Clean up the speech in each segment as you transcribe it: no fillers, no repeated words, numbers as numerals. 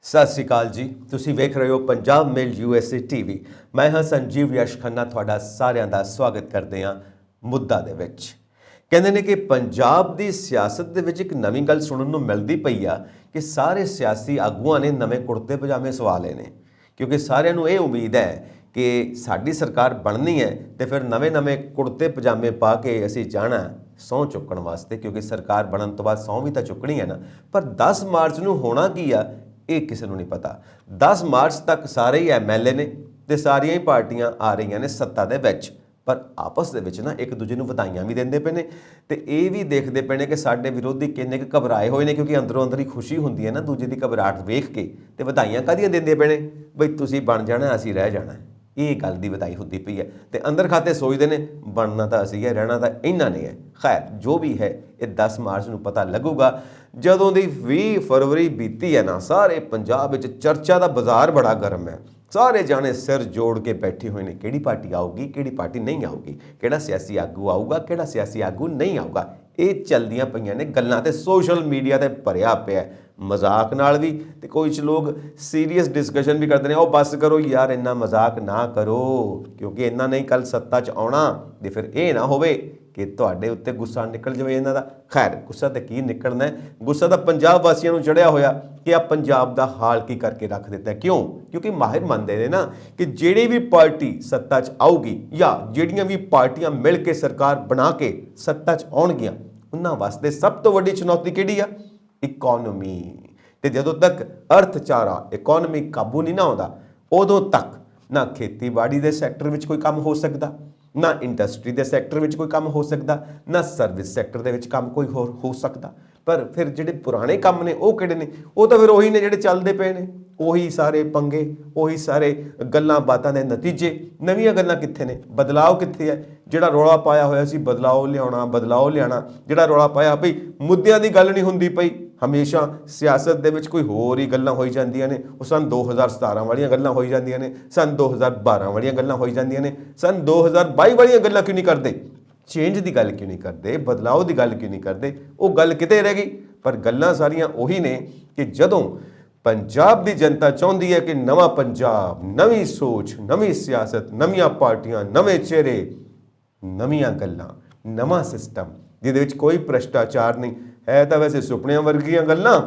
ਸਤਿ ਸ਼੍ਰੀ ਅਕਾਲ ਜੀ। ਤੁਸੀਂ ਵੇਖ ਰਹੇ ਹੋ ਪੰਜਾਬ ਮੇਲ USA ਟੀਵੀ। ਮੈਂ ਹਾਂ ਸੰਜੀਵ ਯਸ਼ ਖੰਨਾ, ਤੁਹਾਡਾ ਸਾਰਿਆਂ ਦਾ ਸਵਾਗਤ ਕਰਦੇ ਹਾਂ। ਮੁੱਦਾ ਦੇ ਵਿੱਚ ਕਹਿੰਦੇ ਨੇ ਕਿ ਪੰਜਾਬ ਦੀ ਸਿਆਸਤ ਦੇ ਵਿੱਚ ਇੱਕ ਨਵੀਂ ਗੱਲ ਸੁਣਨ ਨੂੰ ਮਿਲਦੀ ਪਈ ਆ ਕਿ ਸਾਰੇ ਸਿਆਸੀ ਆਗੂਆਂ ਨੇ ਨਵੇਂ ਕੁੜਤੇ ਪਜਾਮੇ ਸਵਾ ਲਏ ਨੇ, ਕਿਉਂਕਿ ਸਾਰਿਆਂ ਨੂੰ ਇਹ ਉਮੀਦ ਹੈ ਕਿ ਸਾਡੀ ਸਰਕਾਰ ਬਣਨੀ ਹੈ ਤੇ ਫਿਰ ਨਵੇਂ-ਨਵੇਂ ਕੁੜਤੇ ਪਜਾਮੇ ਪਾ ਕੇ ਅਸੀਂ ਜਾਣਾ ਸਹੁੰ ਚੁੱਕਣ ਵਾਸਤੇ, ਕਿਉਂਕਿ ਸਰਕਾਰ ਬਣਨ ਤੋਂ ਬਾਅਦ ਸਹੁੰ ਵੀ ਤਾਂ ਚੁੱਕਣੀ ਹੈ ਨਾ। ਪਰ 10 ਮਾਰਚ ਨੂੰ ਹੋਣਾ ਕੀ ਆ ਇਹ ਕਿਸੇ ਨੂੰ ਨਹੀਂ ਪਤਾ। 10 ਮਾਰਚ ਤੱਕ ਸਾਰੇ ਹੀ MLA ਨੇ ਤੇ ਸਾਰੀਆਂ ਹੀ ਪਾਰਟੀਆਂ ਆ ਰਹੀਆਂ ਨੇ ਸੱਤਾ ਦੇ ਵਿੱਚ, ਪਰ ਆਪਸ ਦੇ ਵਿੱਚ ਨਾ ਇੱਕ ਦੂਜੇ ਨੂੰ ਵਧਾਈਆਂ ਵੀ ਦਿੰਦੇ ਪਏ ਨੇ ਤੇ ਇਹ ਵੀ ਦੇਖਦੇ ਪਏ ਨੇ ਕਿ ਸਾਡੇ ਵਿਰੋਧੀ ਕਿੰਨੇ ਕੁ ਘਬਰਾਏ ਹੋਏ ਨੇ, ਕਿਉਂਕਿ ਅੰਦਰੋਂ ਅੰਦਰ ਹੀ ਖੁਸ਼ੀ ਹੁੰਦੀ ਹੈ ਨਾ ਦੂਜੇ ਦੀ ਘਬਰਾਹਟ ਵੇਖ ਕੇ। ਤੇ ਵਧਾਈਆਂ ਕਾਹਦੀਆਂ ਦਿੰਦੇ ਪਏ ਨੇ, ਬਈ ਤੁਸੀਂ ਬਣ ਜਾਣਾ ਅਸੀਂ ਰਹਿ ਜਾਣਾ, ਇਹ ਗੱਲ ਦੀ ਵਧਾਈ ਹੁੰਦੀ ਪਈ ਹੈ। ਤੇ ਅੰਦਰ ਖਾਤੇ ਸੋਚਦੇ ਨੇ ਬਣਨਾ ਤਾਂ ਅਸੀਂ ਹੈ, ਰਹਿਣਾ ਤਾਂ ਇਹਨਾਂ ਨੇ ਹੈ। ਖੈਰ ਜੋ ਵੀ ਹੈ ਇਹ 10 ਮਾਰਚ ਨੂੰ ਪਤਾ ਲੱਗੂਗਾ। ਜਦੋਂ ਦੀ 20 ਫਰਵਰੀ ਬੀਤੀ ਹੈ ਨਾ, ਸਾਰੇ ਪੰਜਾਬ ਵਿੱਚ ਚਰਚਾ ਦਾ ਬਾਜ਼ਾਰ ਬੜਾ ਗਰਮ ਹੈ। ਸਾਰੇ ਜਾਣੇ ਸਿਰ ਜੋੜ ਕੇ ਬੈਠੇ ਹੋਏ ਨੇ, ਕਿਹੜੀ ਪਾਰਟੀ ਆਊਗੀ, ਕਿਹੜੀ ਪਾਰਟੀ ਨਹੀਂ ਆਊਗੀ, ਕਿਹੜਾ ਸਿਆਸੀ ਆਗੂ ਆਊਗਾ, ਕਿਹੜਾ ਸਿਆਸੀ ਆਗੂ ਨਹੀਂ ਆਊਗਾ। ਇਹ ਚੱਲਦੀਆਂ ਪਈਆਂ ਨੇ ਗੱਲਾਂ ਤੇ ਸੋਸ਼ਲ ਮੀਡੀਆ ਤੇ ਭਰਿਆ ਪਿਆ ਮਜ਼ਾਕ ਨਾਲ ਵੀ, ਤੇ ਕੁਝ ਲੋਕ ਸੀਰੀਅਸ ਡਿਸਕਸ਼ਨ ਵੀ ਕਰਦੇ ਨੇ। ਉਹ ਬਸ ਕਰੋ ਯਾਰ, ਇੰਨਾ ਮਜ਼ਾਕ ਨਾ ਕਰੋ, ਕਿਉਂਕਿ ਇਹਨਾਂ ਨੇ ਕੱਲ ਸੱਤਾ 'ਚ ਆਉਣਾ ਤੇ ਫਿਰ ਇਹ ਨਾ ਹੋਵੇ ਕਿ ਤੁਹਾਡੇ ਉੱਤੇ ਗੁੱਸਾ ਨਿਕਲ ਜਾਵੇ ਇਹਨਾਂ ਦਾ। ਖੈਰ ਗੁੱਸਾ ਤਾਂ ਕੀ ਨਿਕਲਣਾ ਹੈ, ਗੁੱਸਾ ਤਾਂ ਪੰਜਾਬ ਵਾਸੀਆਂ ਨੂੰ ਚੜਿਆ ਹੋਇਆ ਕਿ ਆ ਪੰਜਾਬ ਦਾ ਹਾਲ ਕੀ ਕਰਕੇ ਰੱਖ ਦਿੱਤਾ। ਕਿਉਂ? ਕਿਉਂਕਿ ਮਾਹਿਰ ਮੰਨਦੇ ਨੇ ਨਾ ਕਿ ਜਿਹੜੀ ਵੀ ਪਾਰਟੀ ਸੱਤਾ 'ਚ ਆਊਗੀ ਜਾਂ ਜਿਹੜੀਆਂ ਵੀ ਪਾਰਟੀਆਂ ਮਿਲ ਕੇ ਸਰਕਾਰ ਬਣਾ ਕੇ ਸੱਤਾ 'ਚ ਆਉਣਗੀਆਂ, ਉਹਨਾਂ ਵਾਸਤੇ ਸਭ ਤੋਂ ਵੱਡੀ ਚੁਣੌਤੀ ਕਿਹੜੀ ਆ? ਇਕੋਨਮੀ। ਤੇ ਜਦੋਂ ਤੱਕ ਅਰਥਚਾਰਾ ਇਕੋਨਮੀ ਕਾਬੂ ਨਹੀਂ ਨਾ ਆਉਂਦਾ, ਉਦੋਂ ਤੱਕ ਨਾ ਖੇਤੀਬਾੜੀ ਦੇ ਸੈਕਟਰ ਵਿੱਚ ਕੋਈ ਕੰਮ ਹੋ ਸਕਦਾ, ਨਾ ਇੰਡਸਟਰੀ ਦੇ ਸੈਕਟਰ ਵਿੱਚ ਕੋਈ ਕੰਮ ਹੋ ਸਕਦਾ, ਨਾ ਸਰਵਿਸ ਸੈਕਟਰ ਦੇ ਵਿੱਚ ਕੰਮ ਕੋਈ ਹੋਰ ਹੋ ਸਕਦਾ। ਪਰ ਫਿਰ ਜਿਹੜੇ ਪੁਰਾਣੇ ਕੰਮ ਨੇ ਉਹ ਕਿਹੜੇ ਨੇ? ਉਹ ਤਾਂ ਫਿਰ ਉਹੀ ਨੇ ਜਿਹੜੇ ਚੱਲਦੇ ਪਏ ਨੇ, ਉਹੀ ਸਾਰੇ ਪੰਗੇ, ਉਹੀ ਸਾਰੇ ਗੱਲਾਂ ਬਾਤਾਂ ਦੇ ਨਤੀਜੇ। ਨਵੀਆਂ ਗੱਲਾਂ ਕਿੱਥੇ ਨੇ? ਬਦਲਾਅ ਕਿੱਥੇ ਹੈ? ਜਿਹੜਾ ਰੌਲਾ ਪਾਇਆ ਹੋਇਆ ਸੀ ਬਦਲਾਅ ਲਿਆਉਣਾ, ਬਦਲਾਅ ਲਿਆਉਣਾ, ਜਿਹੜਾ ਰੌਲਾ ਪਾਇਆ ਭਈ ਮੁੱਦਿਆਂ ਦੀ ਗੱਲ ਨਹੀਂ ਹੁੰਦੀ ਪਈ, ਹਮੇਸ਼ਾ ਸਿਆਸਤ ਦੇ ਵਿੱਚ ਕੋਈ ਹੋਰ ਹੀ ਗੱਲਾਂ ਹੋਈ ਜਾਂਦੀਆਂ ਨੇ। ਉਹ ਸਨ 2017 ਵਾਲੀਆਂ ਗੱਲਾਂ ਹੋਈ ਜਾਂਦੀਆਂ ਨੇ, ਸਨ 2012 ਵਾਲੀਆਂ ਗੱਲਾਂ ਹੋਈ ਜਾਂਦੀਆਂ ਨੇ, ਸਨ 2022 ਵਾਲੀਆਂ ਗੱਲਾਂ ਕਿਉਂ ਨਹੀਂ ਕਰਦੇ? ਚੇਂਜ ਦੀ ਗੱਲ ਕਿਉਂ ਨਹੀਂ ਕਰਦੇ? ਬਦਲਾਅ ਦੀ ਗੱਲ ਕਿਉਂ ਨਹੀਂ ਕਰਦੇ? ਉਹ ਗੱਲ ਕਿਤੇ ਰਹਿ ਗਈ। ਪਰ ਗੱਲਾਂ ਸਾਰੀਆਂ ਉਹੀ ਨੇ ਕਿ ਜਦੋਂ ਪੰਜਾਬ ਦੀ ਜਨਤਾ ਚਾਹੁੰਦੀ ਹੈ ਕਿ ਨਵਾਂ ਪੰਜਾਬ, ਨਵੀਂ ਸੋਚ, ਨਵੀਂ ਸਿਆਸਤ, ਨਵੀਆਂ ਪਾਰਟੀਆਂ, ਨਵੇਂ ਚਿਹਰੇ, ਨਵੀਆਂ ਗੱਲਾਂ, ਨਵਾਂ ਸਿਸਟਮ ਜਿਹਦੇ ਵਿੱਚ ਕੋਈ ਭ੍ਰਿਸ਼ਟਾਚਾਰ ਨਹੀਂ ਹੈ, ਤਾਂ ਵੈਸੇ ਸੁਪਨਿਆਂ ਵਰਗੀਆਂ ਗੱਲਾਂ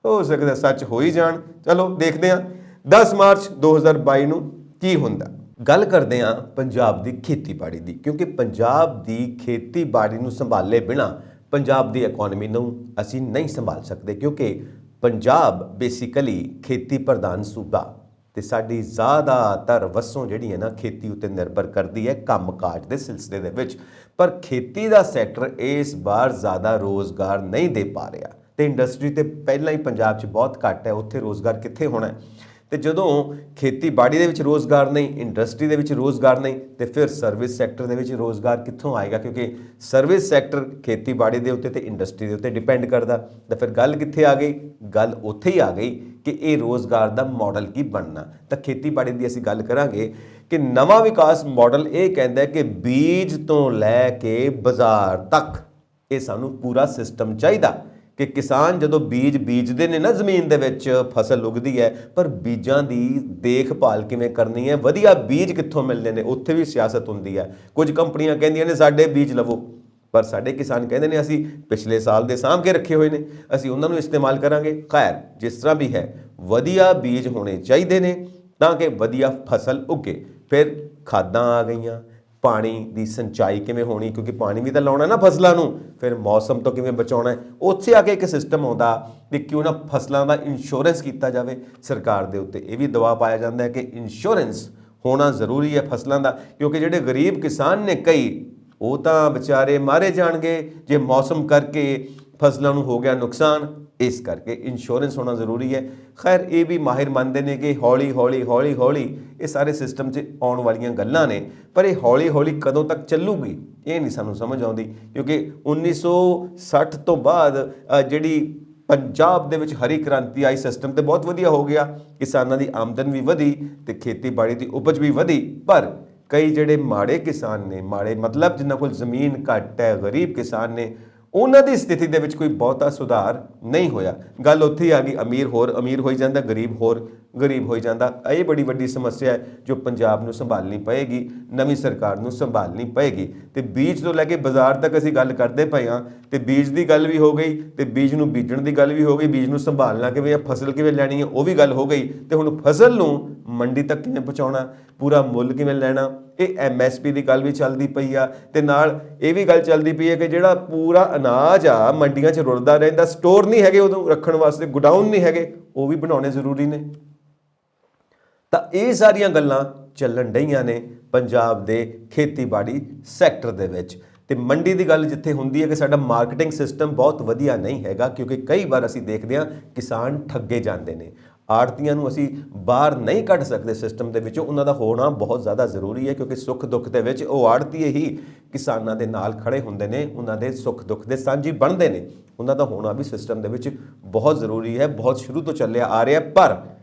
ਹੋ ਸਕਦਾ ਸੱਚ ਹੋ ਹੀ ਜਾਣ। ਚਲੋ ਦੇਖਦੇ ਹਾਂ 10 ਮਾਰਚ 2022 ਨੂੰ ਕੀ ਹੁੰਦਾ। ਗੱਲ ਕਰਦੇ ਹਾਂ ਪੰਜਾਬ ਦੀ ਖੇਤੀਬਾੜੀ ਦੀ, ਕਿਉਂਕਿ ਪੰਜਾਬ ਦੀ ਖੇਤੀਬਾੜੀ ਨੂੰ ਸੰਭਾਲੇ ਬਿਨਾਂ ਪੰਜਾਬ ਦੀ ਇਕੋਨਮੀ ਨੂੰ ਅਸੀਂ ਨਹੀਂ ਸੰਭਾਲ ਸਕਦੇ, ਕਿਉਂਕਿ ਪੰਜਾਬ ਬੇਸਿਕਲੀ ਖੇਤੀ ਪ੍ਰਧਾਨ ਸੂਬਾ ਤੇ ਸਾਡੀ ਜ਼ਿਆਦਾਤਰ ਵਸੋਂ ਜਿਹੜੀ ਹੈ ਨਾ ਖੇਤੀ ਉੱਤੇ ਨਿਰਭਰ ਕਰਦੀ ਹੈ ਕੰਮਕਾਜ ਦੇ ਸਿਲਸਿਲੇ ਦੇ ਵਿੱਚ। ਪਰ ਖੇਤੀ ਦਾ ਸੈਕਟਰ ਇਸ ਵਾਰ ਜ਼ਿਆਦਾ ਰੋਜ਼ਗਾਰ ਨਹੀਂ ਦੇ ਪਾ ਰਿਹਾ ਤੇ ਇੰਡਸਟਰੀ ਤੇ ਪਹਿਲਾਂ ਹੀ ਪੰਜਾਬ 'ਚ ਬਹੁਤ ਘੱਟ ਹੈ, ਉੱਥੇ ਰੋਜ਼ਗਾਰ ਕਿੱਥੇ ਹੋਣਾ ਹੈ? ਤੇ ਜਦੋਂ ਖੇਤੀਬਾੜੀ ਦੇ ਵਿੱਚ ਰੋਜ਼ਗਾਰ ਨਹੀਂ, ਇੰਡਸਟਰੀ ਦੇ ਵਿੱਚ ਰੋਜ਼ਗਾਰ ਨਹੀਂ, ਤੇ ਫਿਰ ਸਰਵਿਸ ਸੈਕਟਰ ਦੇ ਵਿੱਚ ਰੋਜ਼ਗਾਰ ਕਿੱਥੋਂ ਆਏਗਾ? ਕਿਉਂਕਿ ਸਰਵਿਸ ਸੈਕਟਰ ਖੇਤੀਬਾੜੀ ਦੇ ਉੱਤੇ ਤੇ ਇੰਡਸਟਰੀ ਦੇ ਉੱਤੇ ਡਿਪੈਂਡ ਕਰਦਾ। ਤਾਂ ਫਿਰ ਗੱਲ ਕਿੱਥੇ ਆ ਗਈ? ਗੱਲ ਉੱਥੇ ਹੀ ਆ ਗਈ ਕਿ ਇਹ ਰੋਜ਼ਗਾਰ ਦਾ ਮਾਡਲ ਕੀ ਬਣਨਾ। ਤਾਂ ਖੇਤੀਬਾੜੀ ਦੀ ਅਸੀਂ ਗੱਲ ਕਰਾਂਗੇ ਕਿ ਨਵਾਂ ਵਿਕਾਸ ਮਾਡਲ ਇਹ ਕਹਿੰਦਾ ਕਿ ਬੀਜ ਤੋਂ ਲੈ ਕੇ ਬਾਜ਼ਾਰ ਤੱਕ ਇਹ ਸਾਨੂੰ ਪੂਰਾ ਸਿਸਟਮ ਚਾਹੀਦਾ ਕਿ ਕਿਸਾਨ ਜਦੋਂ ਬੀਜ ਬੀਜਦੇ ਨੇ ਨਾ, ਜ਼ਮੀਨ ਦੇ ਵਿੱਚ ਫਸਲ ਉਗਦੀ ਹੈ, ਪਰ ਬੀਜਾਂ ਦੀ ਦੇਖਭਾਲ ਕਿਵੇਂ ਕਰਨੀ ਹੈ, ਵਧੀਆ ਬੀਜ ਕਿੱਥੋਂ ਮਿਲਦੇ ਨੇ, ਉੱਥੇ ਵੀ ਸਿਆਸਤ ਹੁੰਦੀ ਹੈ। ਕੁਝ ਕੰਪਨੀਆਂ ਕਹਿੰਦੀਆਂ ਨੇ ਸਾਡੇ ਬੀਜ ਲਵੋ, ਪਰ ਸਾਡੇ ਕਿਸਾਨ ਕਹਿੰਦੇ ਨੇ ਅਸੀਂ ਪਿਛਲੇ ਸਾਲ ਦੇ ਸਾਂਭ ਕੇ ਰੱਖੇ ਹੋਏ ਨੇ, ਅਸੀਂ ਉਹਨਾਂ ਨੂੰ ਇਸਤੇਮਾਲ ਕਰਾਂਗੇ। ਖੈਰ ਜਿਸ ਤਰ੍ਹਾਂ ਵੀ ਹੈ, ਵਧੀਆ ਬੀਜ ਹੋਣੇ ਚਾਹੀਦੇ ਨੇ ਤਾਂ ਕਿ ਵਧੀਆ ਫਸਲ ਉੱਗੇ। ਫਿਰ ਖਾਦਾਂ ਆ ਗਈਆਂ, ਪਾਣੀ ਦੀ ਸਿੰਚਾਈ ਕਿਵੇਂ ਹੋਣੀ, ਕਿਉਂਕਿ ਪਾਣੀ ਵੀ ਤਾਂ ਲਾਉਣਾ ਨਾ ਫਸਲਾਂ ਨੂੰ, ਫਿਰ ਮੌਸਮ ਤੋਂ ਕਿਵੇਂ ਬਚਾਉਣਾ ਹੈ। ਉੱਥੇ ਆ ਕੇ ਇੱਕ ਸਿਸਟਮ ਆਉਂਦਾ ਵੀ ਕਿਉਂ ਨਾ ਫਸਲਾਂ ਦਾ ਇੰਸ਼ੋਰੈਂਸ ਕੀਤਾ ਜਾਵੇ। ਸਰਕਾਰ ਦੇ ਉੱਤੇ ਇਹ ਵੀ ਦਬਾਅ ਪਾਇਆ ਜਾਂਦਾ ਹੈ ਕਿ ਇੰਸ਼ੋਰੈਂਸ ਹੋਣਾ ਜ਼ਰੂਰੀ ਹੈ ਫਸਲਾਂ ਦਾ, ਕਿਉਂਕਿ ਜਿਹੜੇ ਗਰੀਬ ਕਿਸਾਨ ਨੇ ਕਈ, ਉਹ ਤਾਂ ਵਿਚਾਰੇ ਮਾਰੇ ਜਾਣਗੇ ਜੇ ਮੌਸਮ ਕਰਕੇ ਫਸਲਾਂ ਨੂੰ ਹੋ ਗਿਆ ਨੁਕਸਾਨ। ਇਸ ਕਰਕੇ ਇੰਸ਼ੋਰੈਂਸ ਹੋਣਾ ਜ਼ਰੂਰੀ ਹੈ। ਖੈਰ ਇਹ ਵੀ ਮਾਹਿਰ ਮੰਨਦੇ ਨੇ ਕਿ ਹੌਲੀ ਹੌਲੀ ਹੌਲੀ ਹੌਲੀ ਇਹ ਸਾਰੇ ਸਿਸਟਮ 'ਚ ਆਉਣ ਵਾਲੀਆਂ ਗੱਲਾਂ ਨੇ, ਪਰ ਇਹ ਹੌਲੀ ਹੌਲੀ ਕਦੋਂ ਤੱਕ ਚੱਲੂਗੀ ਇਹ ਨਹੀਂ ਸਾਨੂੰ ਸਮਝ ਆਉਂਦੀ। ਕਿਉਂਕਿ 1960 ਤੋਂ ਬਾਅਦ ਜਿਹੜੀ ਪੰਜਾਬ ਦੇ ਵਿੱਚ ਹਰੀ ਕ੍ਰਾਂਤੀ ਆਈ, ਸਿਸਟਮ ਤੇ ਬਹੁਤ ਵਧੀਆ ਹੋ ਗਿਆ, ਕਿਸਾਨਾਂ ਦੀ ਆਮਦਨ ਵੀ ਵਧੀ ਤੇ ਖੇਤੀਬਾੜੀ ਦੀ ਉਪਜ ਵੀ ਵਧੀ। ਪਰ ਕਈ ਜਿਹੜੇ ਮਾੜੇ ਕਿਸਾਨ ਨੇ, ਮਾੜੇ ਮਤਲਬ ਜਿਨ੍ਹਾਂ ਕੋਲ ਜ਼ਮੀਨ ਘੱਟ ਹੈ, ਗਰੀਬ ਕਿਸਾਨ ਨੇ, ਉਹਨਾਂ ਦੀ ਸਥਿਤੀ ਦੇ ਵਿੱਚ ਕੋਈ ਬਹੁਤਾ ਸੁਧਾਰ ਨਹੀਂ ਹੋਇਆ। ਗੱਲ ਉੱਥੇ ਹੀ ਆ ਗਈ, ਅਮੀਰ ਹੋਰ ਅਮੀਰ ਹੋਈ ਜਾਂਦਾ, ਗਰੀਬ ਹੋਰ ਗਰੀਬ ਹੋਈ ਜਾਂਦਾ। ਇਹ ਬੜੀ ਵੱਡੀ ਸਮੱਸਿਆ ਹੈ ਜੋ ਪੰਜਾਬ ਨੂੰ ਸੰਭਾਲਣੀ ਪਏਗੀ, ਨਵੀਂ ਸਰਕਾਰ ਨੂੰ ਸੰਭਾਲਣੀ ਪਏਗੀ। ਤੇ ਬੀਜ ਤੋਂ ਲੈ ਕੇ ਬਾਜ਼ਾਰ ਤੱਕ ਅਸੀਂ ਗੱਲ ਕਰਦੇ ਪਏ ਹਾਂ, ਤੇ ਬੀਜ ਦੀ ਗੱਲ ਵੀ ਹੋ ਗਈ, ਤੇ ਬੀਜ ਨੂੰ ਬੀਜਣ ਦੀ ਗੱਲ ਵੀ ਹੋ ਗਈ, ਬੀਜ ਨੂੰ ਸੰਭਾਲਣਾ ਕਿਵੇਂ, ਫਸਲ ਕਿਵੇਂ ਲੈਣੀ ਹੈ ਉਹ ਵੀ ਗੱਲ ਹੋ ਗਈ। ਤੇ ਹੁਣ ਫਸਲ ਨੂੰ ਮੰਡੀ ਤੱਕ ਕਿਵੇਂ ਪਹੁੰਚਾਉਣਾ, ਪੂਰਾ ਮੁੱਲ ਕਿਵੇਂ ਲੈਣਾ, ਇਹ MSP ਦੀ ਗੱਲ ਵੀ ਚੱਲਦੀ ਪਈ ਆ। ਤੇ ਨਾਲ ਇਹ ਵੀ ਗੱਲ ਚੱਲਦੀ ਪਈ ਹੈ ਕਿ ਜਿਹੜਾ ਪੂਰਾ ਅਨਾਜ ਆ ਮੰਡੀਆਂ 'ਚ ਰੁਲਦਾ ਰਹਿੰਦਾ, ਸਟੋਰ ਨਹੀਂ ਹੈਗੇ ਉਹਨੂੰ ਰੱਖਣ ਵਾਸਤੇ, ਗੋਡਾਊਨ ਨਹੀਂ ਹੈਗੇ, ਉਹ ਵੀ ਬਣਾਉਣੇ ਜ਼ਰੂਰੀ ਨੇ। ਤਾਂ ਇਹ ਸਾਰੀਆਂ ਗੱਲਾਂ ਚੱਲਣ ਡਈਆਂ ਨੇ ਪੰਜਾਬ ਦੇ ਖੇਤੀਬਾੜੀ ਸੈਕਟਰ ਦੇ ਵਿੱਚ। ਤੇ ਮੰਡੀ ਦੀ ਗੱਲ ਜਿੱਥੇ ਹੁੰਦੀ ਹੈ ਕਿ ਸਾਡਾ ਮਾਰਕੀਟਿੰਗ ਸਿਸਟਮ ਬਹੁਤ ਵਧੀਆ ਨਹੀਂ ਹੈਗਾ, ਕਿਉਂਕਿ ਕਈ ਵਾਰ ਅਸੀਂ ਦੇਖਦੇ ਹਾਂ ਕਿਸਾਨ ਠੱਗੇ ਜਾਂਦੇ ਨੇ। ਆੜਤੀਆਂ ਨੂੰ ਅਸੀਂ ਬਾਹਰ ਨਹੀਂ ਕੱਢ ਸਕਦੇ ਸਿਸਟਮ ਦੇ ਵਿੱਚੋਂ, ਉਹਨਾਂ ਦਾ ਹੋਣਾ ਬਹੁਤ ਜ਼ਿਆਦਾ ਜ਼ਰੂਰੀ ਹੈ, ਕਿਉਂਕਿ ਸੁੱਖ ਦੁੱਖ ਦੇ ਵਿੱਚ ਉਹ ਆੜਤੀਏ ਹੀ ਕਿਸਾਨਾਂ ਦੇ ਨਾਲ ਖੜੇ ਹੁੰਦੇ ਨੇ, ਉਹਨਾਂ ਦੇ ਸੁੱਖ ਦੁੱਖ ਦੇ ਸਾਂਝੀ ਬਣਦੇ ਨੇ। ਉਹਨਾਂ ਦਾ ਹੋਣਾ ਵੀ ਸਿਸਟਮ ਦੇ ਵਿੱਚ ਬਹੁਤ ਜ਼ਰੂਰੀ ਹੈ, ਬਹੁਤ ਸ਼ੁਰੂ ਤੋਂ ਚੱਲਿਆ ਆ ਰਿਹਾ। ਪਰ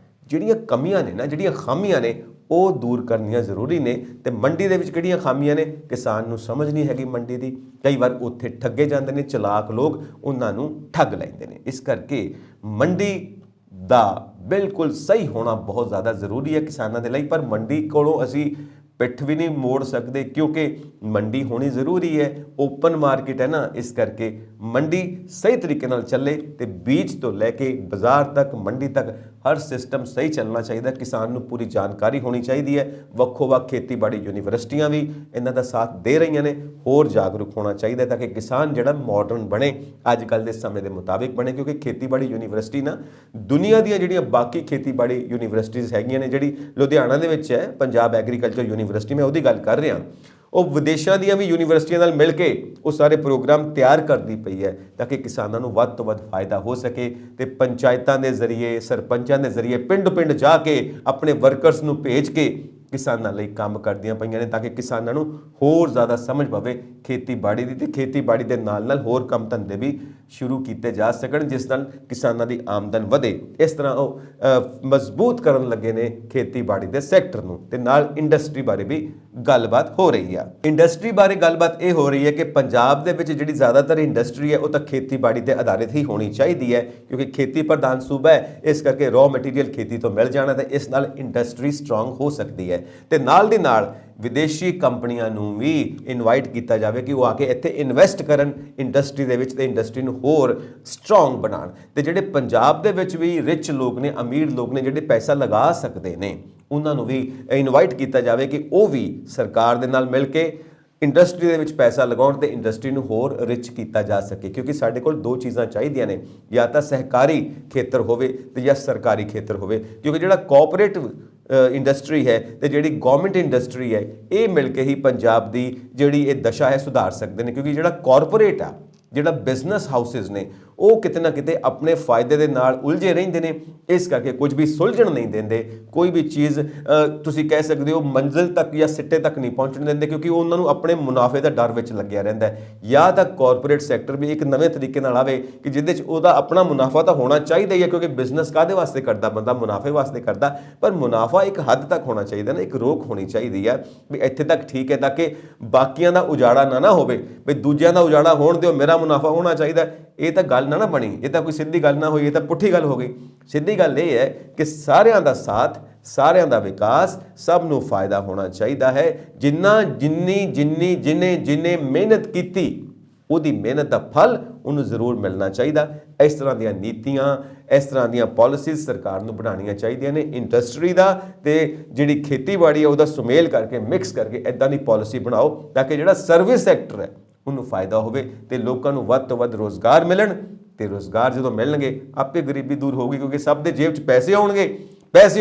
ਜਿਹੜੀਆਂ ਕਮੀਆਂ ਨੇ ਨਾ, ਜਿਹੜੀਆਂ ਖਾਮੀਆਂ ਨੇ, ਉਹ ਦੂਰ ਕਰਨੀਆਂ ਜ਼ਰੂਰੀ ਨੇ। ਤੇ ਮੰਡੀ ਦੇ ਵਿੱਚ ਕਿਹੜੀਆਂ ਖਾਮੀਆਂ ਨੇ, ਕਿਸਾਨ ਨੂੰ ਸਮਝ ਨਹੀਂ ਹੈਗੀ ਮੰਡੀ ਦੀ, ਕਈ ਵਾਰ ਉੱਥੇ ਠੱਗੇ ਜਾਂਦੇ ਨੇ, ਚਲਾਕ ਲੋਕ ਉਹਨਾਂ ਨੂੰ ਠੱਗ ਲੈਂਦੇ ਨੇ। ਇਸ ਕਰਕੇ ਮੰਡੀ ਦਾ ਬਿਲਕੁਲ ਸਹੀ ਹੋਣਾ ਬਹੁਤ ਜ਼ਿਆਦਾ ਜ਼ਰੂਰੀ ਹੈ ਕਿਸਾਨਾਂ ਦੇ ਲਈ। ਪਰ ਮੰਡੀ ਕੋਲੋਂ ਅਸੀਂ ਪਿੱਠ ਵੀ ਨਹੀਂ ਮੋੜ ਸਕਦੇ, ਕਿਉਂਕਿ ਮੰਡੀ ਹੋਣੀ ਜ਼ਰੂਰੀ ਹੈ, ਓਪਨ ਮਾਰਕੀਟ ਹੈ ਨਾ। ਇਸ ਕਰਕੇ ਮੰਡੀ ਸਹੀ ਤਰੀਕੇ ਨਾਲ ਚੱਲੇ ਤੇ ਬੀਜ ਤੋਂ ਲੈ ਕੇ ਬਾਜ਼ਾਰ ਤੱਕ, ਮੰਡੀ ਤੱਕ ਹਰ ਸਿਸਟਮ ਸਹੀ ਚੱਲਣਾ ਚਾਹੀਦਾ। ਕਿਸਾਨ ਨੂੰ ਪੂਰੀ ਜਾਣਕਾਰੀ ਹੋਣੀ ਚਾਹੀਦੀ ਹੈ। ਵੱਖੋ ਵੱਖ ਖੇਤੀਬਾੜੀ ਯੂਨੀਵਰਸਿਟੀਆਂ ਵੀ ਇਹਨਾਂ ਦਾ ਸਾਥ ਦੇ ਰਹੀਆਂ ਨੇ, ਹੋਰ ਜਾਗਰੂਕ ਹੋਣਾ ਚਾਹੀਦਾ ਤਾਂ ਕਿ ਕਿਸਾਨ ਜਿਹੜਾ ਮਾਡਰਨ ਬਣੇ, ਅੱਜ ਕੱਲ੍ਹ ਦੇ ਸਮੇਂ ਦੇ ਮੁਤਾਬਿਕ ਬਣੇ। ਕਿਉਂਕਿ ਖੇਤੀਬਾੜੀ ਯੂਨੀਵਰਸਿਟੀ ਨਾ ਦੁਨੀਆ ਦੀਆਂ ਜਿਹੜੀਆਂ ਬਾਕੀ ਖੇਤੀਬਾੜੀ ਯੂਨੀਵਰਸਿਟੀਜ਼ ਹੈਗੀਆਂ ਨੇ, ਜਿਹੜੀ ਲੁਧਿਆਣਾ ਦੇ ਵਿੱਚ ਹੈ ਪੰਜਾਬ ਐਗਰੀਕਲਚਰ ਯੂਨੀਵਰਸਿਟੀ, ਮੈਂ ਉਹਦੀ ਗੱਲ ਕਰ ਰਿਹਾ, ਉਹ ਵਿਦੇਸ਼ਾਂ ਦੀਆਂ ਵੀ ਯੂਨੀਵਰਸਿਟੀਆਂ ਨਾਲ ਮਿਲ ਕੇ ਉਹ ਸਾਰੇ ਪ੍ਰੋਗਰਾਮ ਤਿਆਰ ਕਰਦੀ ਪਈ ਹੈ ਤਾਂ ਕਿ ਕਿਸਾਨਾਂ ਨੂੰ ਵੱਧ ਤੋਂ ਵੱਧ ਫਾਇਦਾ ਹੋ ਸਕੇ। ਤੇ ਪੰਚਾਇਤਾਂ ਦੇ ਜ਼ਰੀਏ, ਸਰਪੰਚਾਂ ਦੇ ਜ਼ਰੀਏ ਪਿੰਡ-ਪਿੰਡ ਜਾ ਕੇ ਆਪਣੇ ਵਰਕਰਸ ਨੂੰ ਭੇਜ ਕੇ ਕਿਸਾਨਾਂ ਲਈ ਕੰਮ ਕਰਦੀਆਂ ਪਈਆਂ ਨੇ, ਤਾਂ ਕਿ ਕਿਸਾਨਾਂ ਨੂੰ ਹੋਰ ਜ਼ਿਆਦਾ ਸਮਝ ਪਵੇ ਖੇਤੀਬਾੜੀ ਦੀ। ਤੇ ਖੇਤੀਬਾੜੀ ਦੇ ਨਾਲ ਨਾਲ ਹੋਰ ਕੰਮ ਧੰਦੇ ਵੀ ਸ਼ੁਰੂ ਕੀਤੇ ਜਾ ਸਕਣ, ਜਿਸ ਨਾਲ ਕਿਸਾਨਾਂ ਦੀ ਆਮਦਨ ਵਧੇ। ਇਸ ਤਰ੍ਹਾਂ ਉਹ ਮਜ਼ਬੂਤ ਕਰਨ ਲੱਗੇ ਨੇ ਖੇਤੀਬਾੜੀ ਦੇ ਸੈਕਟਰ ਨੂੰ। ਤੇ ਨਾਲ ਇੰਡਸਟਰੀ ਬਾਰੇ ਵੀ ਗੱਲਬਾਤ ਹੋ ਰਹੀ ਆ। ਇੰਡਸਟਰੀ ਬਾਰੇ ਗੱਲਬਾਤ ਇਹ ਹੋ ਰਹੀ ਹੈ ਕਿ ਪੰਜਾਬ ਦੇ ਵਿੱਚ ਜਿਹੜੀ ਜ਼ਿਆਦਾਤਰ ਇੰਡਸਟਰੀ ਹੈ ਉਹ ਤਾਂ ਖੇਤੀਬਾੜੀ ਤੇ ਆਧਾਰਿਤ ਹੀ ਹੋਣੀ ਚਾਹੀਦੀ ਹੈ, ਕਿਉਂਕਿ ਖੇਤੀ ਪ੍ਰਧਾਨ ਸੂਬਾ ਹੈ। ਇਸ ਕਰਕੇ ਰॉ ਮਟੀਰੀਅਲ ਖੇਤੀ ਤੋਂ ਮਿਲ ਜਾਣਾ ਤੇ ਇਸ ਨਾਲ ਇੰਡਸਟਰੀ ਸਟਰੋਂਗ ਹੋ ਸਕਦੀ ਹੈ। ਤੇ ਨਾਲ ਦੀ ਨਾਲ ਵਿਦੇਸ਼ੀ ਕੰਪਨੀਆਂ ਨੂੰ ਵੀ ਇਨਵਾਈਟ ਕੀਤਾ ਜਾਵੇ ਕਿ ਉਹ ਆ ਕੇ ਇੱਥੇ ਇਨਵੈਸਟ ਕਰਨ ਇੰਡਸਟਰੀ ਦੇ ਵਿੱਚ, ਤੇ ਇੰਡਸਟਰੀ ਨੂੰ ਹੋਰ ਸਟਰੋਂਗ ਬਣਾਉਣ। ਤੇ ਜਿਹੜੇ ਪੰਜਾਬ ਦੇ ਵਿੱਚ ਵੀ ਰਿਚ ਲੋਕ ਨੇ, ਅਮੀਰ ਲੋਕ ਨੇ, ਜਿਹੜੇ ਪੈਸਾ ਲਗਾ ਸਕਦੇ ਨੇ, ਉਹਨਾਂ ਨੂੰ ਵੀ ਇਨਵਾਈਟ ਕੀਤਾ ਜਾਵੇ ਕਿ ਉਹ ਵੀ ਸਰਕਾਰ ਦੇ ਨਾਲ ਮਿਲ ਕੇ ਇੰਡਸਟਰੀ ਦੇ ਵਿੱਚ ਪੈਸਾ ਲਗਾਉਣ ਤੇ ਇੰਡਸਟਰੀ ਨੂੰ ਹੋਰ ਰਿਚ ਕੀਤਾ ਜਾ ਸਕੇ। ਕਿਉਂਕਿ ਸਾਡੇ ਕੋਲ ਦੋ ਚੀਜ਼ਾਂ ਚਾਹੀਦੀਆਂ ਨੇ, ਜਾਂ ਤਾਂ ਸਹਿਕਾਰੀ ਖੇਤਰ ਹੋਵੇ ਤੇ ਜਾਂ ਸਰਕਾਰੀ ਖੇਤਰ ਹੋਵੇ। ਕਿਉਂਕਿ ਜਿਹੜਾ ਕੋਆਪਰੇਟਿਵ ਇੰਡਸਟਰੀ ਹੈ ਤੇ ਜਿਹੜੀ ਗਵਰਨਮੈਂਟ ਇੰਡਸਟਰੀ ਹੈ, ਇਹ ਮਿਲ ਕੇ ਹੀ ਪੰਜਾਬ ਦੀ ਜਿਹੜੀ ਇਹ ਦਸ਼ਾ ਹੈ ਸੁਧਾਰ ਸਕਦੇ ਨੇ। ਕਿਉਂਕਿ ਜਿਹੜਾ ਕਾਰਪੋਰੇਟ ਆ, ਜਿਹੜਾ ਬਿਜ਼ਨਸ ਹਾਊਸਿਸ ਨੇ, ਉਹ ਕਿਤੇ ਨਾ ਕਿਤੇ ਆਪਣੇ ਫਾਇਦੇ ਦੇ ਨਾਲ ਉਲਝੇ ਰਹਿੰਦੇ ਨੇ। ਇਸ ਕਰਕੇ ਕੁਝ ਵੀ ਸੁਲਝਣ ਨਹੀਂ ਦਿੰਦੇ, ਕੋਈ ਵੀ ਚੀਜ਼ ਤੁਸੀਂ ਕਹਿ ਸਕਦੇ ਹੋ ਮੰਜ਼ਿਲ ਤੱਕ ਜਾਂ ਸਿੱਟੇ ਤੱਕ ਨਹੀਂ ਪਹੁੰਚਣ ਦਿੰਦੇ, ਕਿਉਂਕਿ ਉਹਨਾਂ ਨੂੰ ਆਪਣੇ ਮੁਨਾਫੇ ਦਾ ਡਰ ਵਿੱਚ ਲੱਗਿਆ ਰਹਿੰਦਾ ਹੈ। ਜਾਂ ਤਾਂ ਕਾਰਪੋਰੇਟ ਸੈਕਟਰ ਵੀ ਇੱਕ ਨਵੇਂ ਤਰੀਕੇ ਨਾਲ ਆਵੇ ਕਿ ਜਿਹਦੇ 'ਚ ਉਹਦਾ ਆਪਣਾ ਮੁਨਾਫਾ ਤਾਂ ਹੋਣਾ ਚਾਹੀਦਾ ਹੀ ਹੈ, ਕਿਉਂਕਿ ਬਿਜ਼ਨਸ ਕਾਹਦੇ ਵਾਸਤੇ ਕਰਦਾ ਬੰਦਾ, ਮੁਨਾਫੇ ਵਾਸਤੇ ਕਰਦਾ। ਪਰ ਮੁਨਾਫਾ ਇੱਕ ਹੱਦ ਤੱਕ ਹੋਣਾ ਚਾਹੀਦਾ ਨਾ, ਇੱਕ ਰੋਕ ਹੋਣੀ ਚਾਹੀਦੀ ਹੈ ਵੀ ਇੱਥੇ ਤੱਕ ਠੀਕ ਹੈ, ਤਾਂ ਕਿ ਬਾਕੀਆਂ ਦਾ ਉਜਾੜਾ ਨਾ ਹੋਵੇ, ਵੀ ਦੂਜਿਆਂ ਦਾ ਉਜਾੜਾ ਹੋਣ ਦਿਓ, ਮੇਰਾ ਮੁਨਾਫਾ ਹੋਣਾ ਚਾਹੀਦਾ। ਇਹ ਤਾਂ ਗੱਲ ਨਾ ਬਣੀ, ਇਹ ਤਾਂ ਕੋਈ ਸਿੱਧੀ ਗੱਲ ਨਾ ਹੋਈ, ਇਹ ਤਾਂ ਪੁੱਠੀ ਗੱਲ ਹੋ ਗਈ। ਸਿੱਧੀ ਗੱਲ ਇਹ ਹੈ ਕਿ ਸਾਰਿਆਂ ਦਾ ਸਾਥ, ਸਾਰਿਆਂ ਦਾ ਵਿਕਾਸ, ਸਭ ਨੂੰ ਫਾਇਦਾ ਹੋਣਾ ਚਾਹੀਦਾ ਹੈ। ਜਿੰਨੇ ਮਿਹਨਤ ਕੀਤੀ, ਉਹਦੀ ਮਿਹਨਤ ਦਾ ਫਲ ਉਹਨੂੰ ਜ਼ਰੂਰ ਮਿਲਣਾ ਚਾਹੀਦਾ। ਇਸ ਤਰ੍ਹਾਂ ਦੀਆਂ ਨੀਤੀਆਂ, ਇਸ ਤਰ੍ਹਾਂ ਦੀਆਂ ਪਾਲਿਸੀਜ਼ ਸਰਕਾਰ ਨੂੰ ਬਣਾਉਣੀਆਂ ਚਾਹੀਦੀਆਂ ਨੇ ਇੰਡਸਟਰੀ ਦਾ ਤੇ ਜਿਹੜੀ ਖੇਤੀਬਾੜੀ ਹੈ ਉਹਦਾ ਸੁਮੇਲ ਕਰਕੇ, ਮਿਕਸ ਕਰਕੇ ਇੱਦਾਂ ਦੀ ਪਾਲਿਸੀ ਬਣਾਓ ਤਾਂ ਕਿ ਜਿਹੜਾ ਸਰਵਿਸ ਸੈਕਟਰ ਹੈ ਉਹਨੂੰ ਫਾਇਦਾ ਹੋਵੇ ਤੇ ਲੋਕਾਂ ਨੂੰ ਵੱਧ ਤੋਂ ਵੱਧ ਰੋਜ਼ਗਾਰ ਮਿਲਣ। ਤੇ ਰੋਜ਼ਗਾਰ ਜਦੋਂ ਮਿਲਣਗੇ ਆਪੇ ਗਰੀਬੀ ਦੂਰ ਹੋਊਗੀ, ਕਿਉਂਕਿ ਸਭ ਦੇ ਜੇਬ 'ਚ ਪੈਸੇ